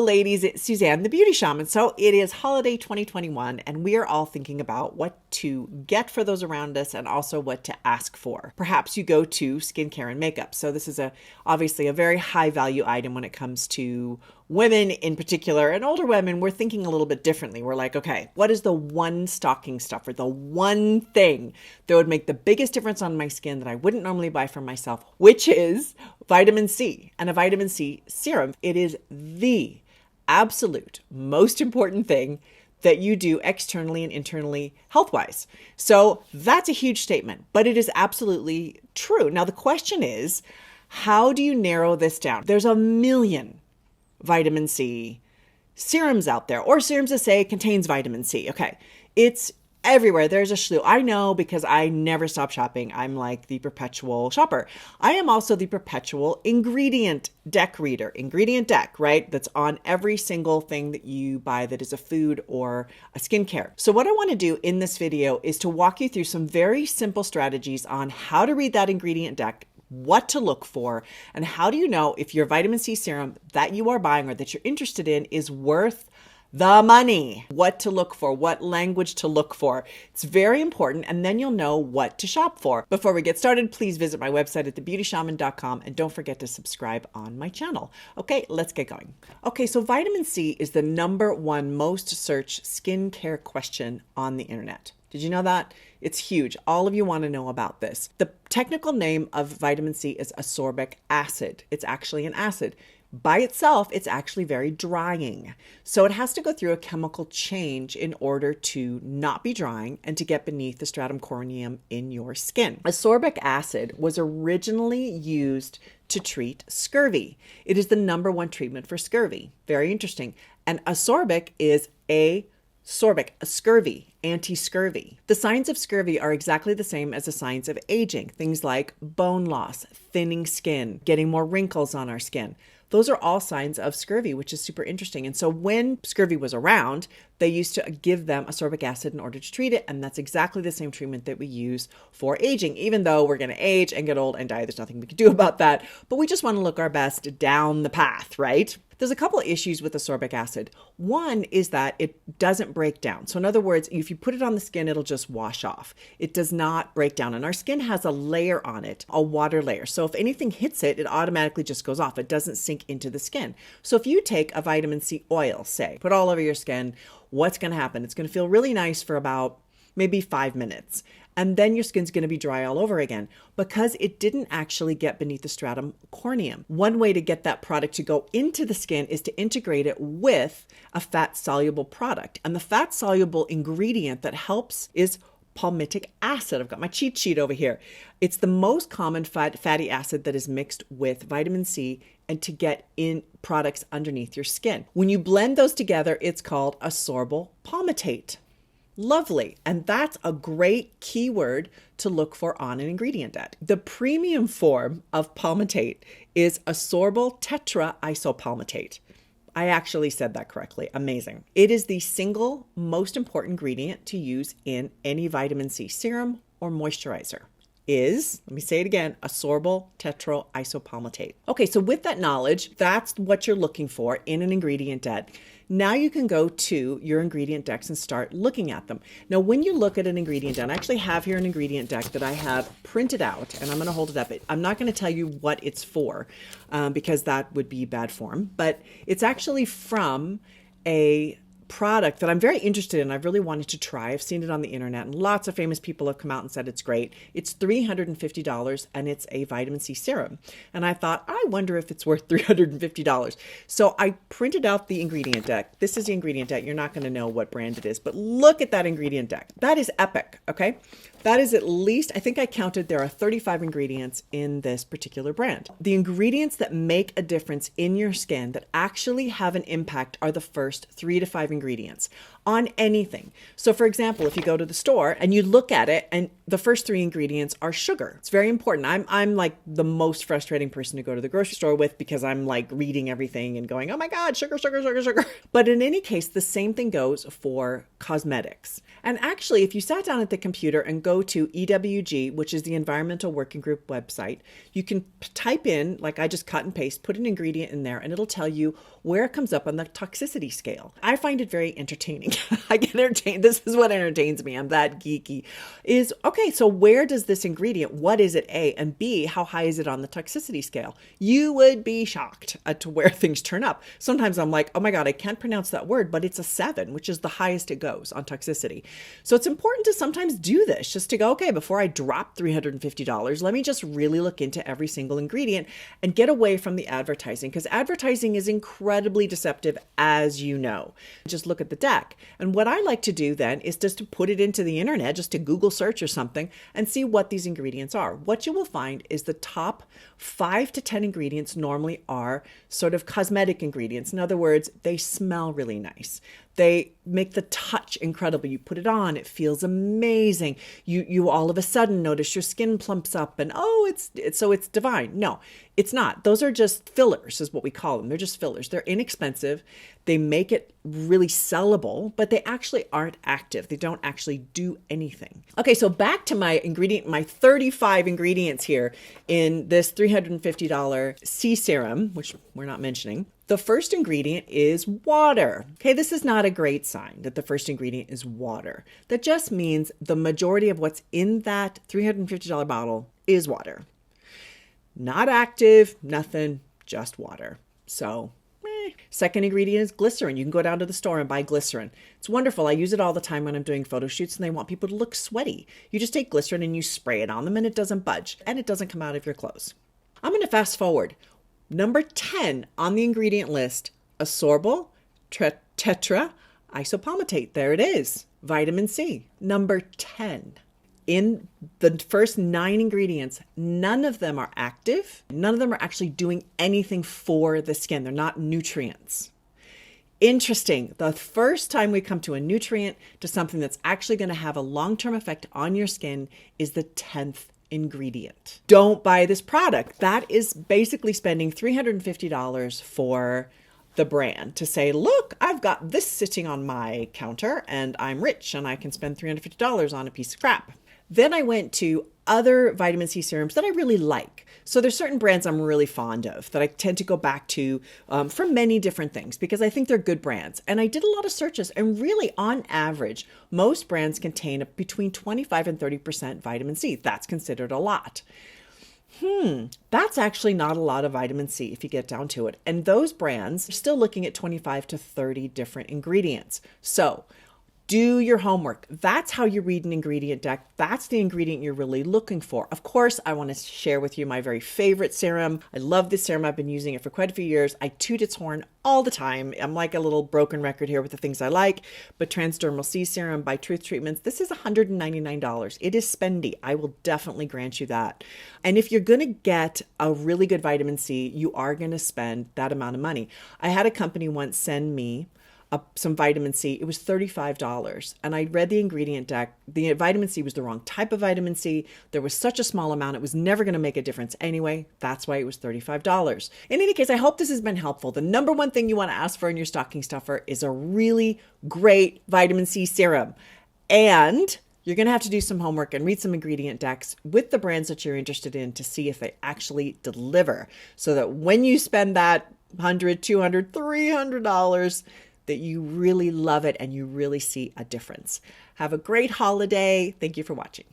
ladies, it's Suzanne, the Beauty Shaman. So it is holiday 2021, and we are all thinking about what to get for those around us and also what to ask for. Perhaps you go to skincare and makeup. So this is obviously a very high value item when it comes to women in particular, and older women. We're thinking a little bit differently. We're like, okay, what is the one stocking stuffer, the one thing that would make the biggest difference on my skin that I wouldn't normally buy for myself, which is vitamin C and a vitamin C serum. It is the absolute most important thing that you do externally and internally health-wise. So that's a huge statement, but it is absolutely true. Now, the question is, how do you narrow this down? There's a million vitamin C serums out there, or serums that say it contains vitamin C. Okay, it's everywhere. There's a slew. I know because I never stop shopping. I'm like the perpetual shopper. I am also the perpetual ingredient deck reader. Ingredient deck, right? That's on every single thing that you buy that is a food or a skincare. So what I want to do in this video is to walk you through some very simple strategies on how to read that ingredient deck, what to look for, and how do you know if your vitamin C serum that you are buying or that you're interested in is worth the money, what to look for, what language to look for. It's very important, and then you'll know what to shop for. Before we get started, please visit my website at thebeautyshaman.com, and don't forget to subscribe on my channel. Okay, let's get going. Okay, so vitamin C is the #1 most searched skincare question on the internet. Did you know that? It's huge. All of you want to know about this. The technical name of vitamin C is ascorbic acid. It's actually an acid. By itself, it's actually very drying. So it has to go through a chemical change in order to not be drying and to get beneath the stratum corneum in your skin. Ascorbic acid was originally used to treat scurvy. It is the #1 treatment for scurvy. Very interesting. And ascorbic is scurvy, anti-scurvy. The signs of scurvy are exactly the same as the signs of aging. Things like bone loss, thinning skin, getting more wrinkles on our skin. Those are all signs of scurvy, which is super interesting. And so when scurvy was around, they used to give them ascorbic acid in order to treat it. And that's exactly the same treatment that we use for aging. Even though we're going to age and get old and die, there's nothing we can do about that. But we just want to look our best down the path, right? There's a couple of issues with ascorbic acid. One is that it doesn't break down. So in other words, if you put it on the skin, it'll just wash off. It does not break down. And our skin has a layer on it, a water layer. So if anything hits it, it automatically just goes off. It doesn't sink into the skin. So if you take a vitamin C oil, say, put all over your skin, what's going to happen? It's going to feel really nice for about maybe 5 minutes. And then your skin's going to be dry all over again because it didn't actually get beneath the stratum corneum. One way to get that product to go into the skin is to integrate it with a fat-soluble product. And the fat-soluble ingredient that helps is palmitic acid. I've got my cheat sheet over here. It's the most common fatty acid that is mixed with vitamin C and to get in products underneath your skin. When you blend those together, it's called ascorbyl palmitate. Lovely. And that's a great keyword to look for on an ingredient deck. The premium form of palmitate is ascorbyl tetraisopalmitate. I actually said that correctly. Amazing. It is the single most important ingredient to use in any vitamin C serum or moisturizer. Let me say it again, ascorbyl tetraisopalmitate. Okay, so with that knowledge, that's what you're looking for in an ingredient deck. Now you can go to your ingredient decks and start looking at them. Now, when you look at an ingredient deck, I actually have here an ingredient deck that I have printed out, and I'm going to hold it up. I'm not going to tell you what it's for because that would be bad form, but it's actually from a product that I'm very interested in. I've really wanted to try. I've seen it on the internet and lots of famous people have come out and said it's great. It's $350 and it's a vitamin C serum. And I thought, I wonder if it's worth $350. So I printed out the ingredient deck. This is the ingredient deck. You're not going to know what brand it is, but look at that ingredient deck. That is epic. Okay. That is at least, I think I counted, there are 35 ingredients in this particular brand. The ingredients that make a difference in your skin that actually have an impact are the first 3 to 5 ingredients on anything. So for example, if you go to the store and you look at it and the first 3 ingredients are sugar, it's very important. I'm like the most frustrating person to go to the grocery store with because I'm like reading everything and going, oh my God, sugar, sugar, sugar, sugar. But in any case, the same thing goes for cosmetics. And actually, if you sat down at the computer and go go to EWG, which is the Environmental Working Group website. You can type in, like I just cut and paste, put an ingredient in there, and it'll tell you where it comes up on the toxicity scale. I find it very entertaining. I get entertained. This is what entertains me. I'm that geeky. Is, okay, so where does this ingredient, what is it, A, and B, how high is it on the toxicity scale? You would be shocked at to where things turn up. Sometimes I'm like, oh my God, I can't pronounce that word, but it's a 7, which is the highest it goes on toxicity. So it's important to sometimes do this, just to go, okay, before I drop $350, let me just really look into every single ingredient and get away from the advertising, because advertising is incredibly deceptive, as you know. Just look at the deck. And what I like to do then is just to put it into the internet, just to Google search or something, and see what these ingredients are. What you will find is the top 5 to 10 ingredients normally are sort of cosmetic ingredients. In other words, they smell really nice. They make the touch incredible. You put it on, it feels amazing. You all of a sudden notice your skin plumps up and, oh, it's divine. No, it's not. Those are just fillers is what we call them. They're just fillers. They're inexpensive. They make it really sellable, but they actually aren't active. They don't actually do anything. Okay, so back to my 35 ingredients here in this $350 C serum, which we're not mentioning. The first ingredient is water. Okay, this is not a great sign that the first ingredient is water. That just means the majority of what's in that $350 bottle is water. Not active, nothing, just water. So, Second ingredient is glycerin. You can go down to the store and buy glycerin. It's wonderful. I use it all the time when I'm doing photo shoots and they want people to look sweaty. You just take glycerin and you spray it on them and it doesn't budge and it doesn't come out of your clothes. I'm going to fast forward. Number 10 on the ingredient list, ascorbyl tetra isopalmitate. There it is. Vitamin C. Number 10. In the first 9 ingredients, none of them are active. None of them are actually doing anything for the skin. They're not nutrients. Interesting. The first time we come to a nutrient, to something that's actually going to have a long-term effect on your skin, is the 10th ingredient. Don't buy this product. That is basically spending $350 for the brand to say, look, I've got this sitting on my counter and I'm rich and I can spend $350 on a piece of crap. Then I went to other vitamin C serums that I really like. So there's certain brands I'm really fond of that I tend to go back to for many different things because I think they're good brands. And I did a lot of searches and really on average, most brands contain between 25 and 30% vitamin C. That's considered a lot. That's actually not a lot of vitamin C if you get down to it. And those brands are still looking at 25 to 30 different ingredients. So do your homework. That's how you read an ingredient deck. That's the ingredient you're really looking for. Of course, I want to share with you my very favorite serum. I love this serum. I've been using it for quite a few years. I toot its horn all the time. I'm like a little broken record here with the things I like, but Transdermal C Serum by Truth Treatments, this is $199. It is spendy. I will definitely grant you that. And if you're going to get a really good vitamin C, you are going to spend that amount of money. I had a company once send me some vitamin C. It was $35. And I read the ingredient deck. The vitamin C was the wrong type of vitamin C. There was such a small amount. It was never going to make a difference anyway. That's why it was $35. In any case, I hope this has been helpful. The number one thing you want to ask for in your stocking stuffer is a really great vitamin C serum. And you're going to have to do some homework and read some ingredient decks with the brands that you're interested in to see if they actually deliver. So that when you spend that $100, $200, $300, that you really love it and you really see a difference. Have a great holiday. Thank you for watching.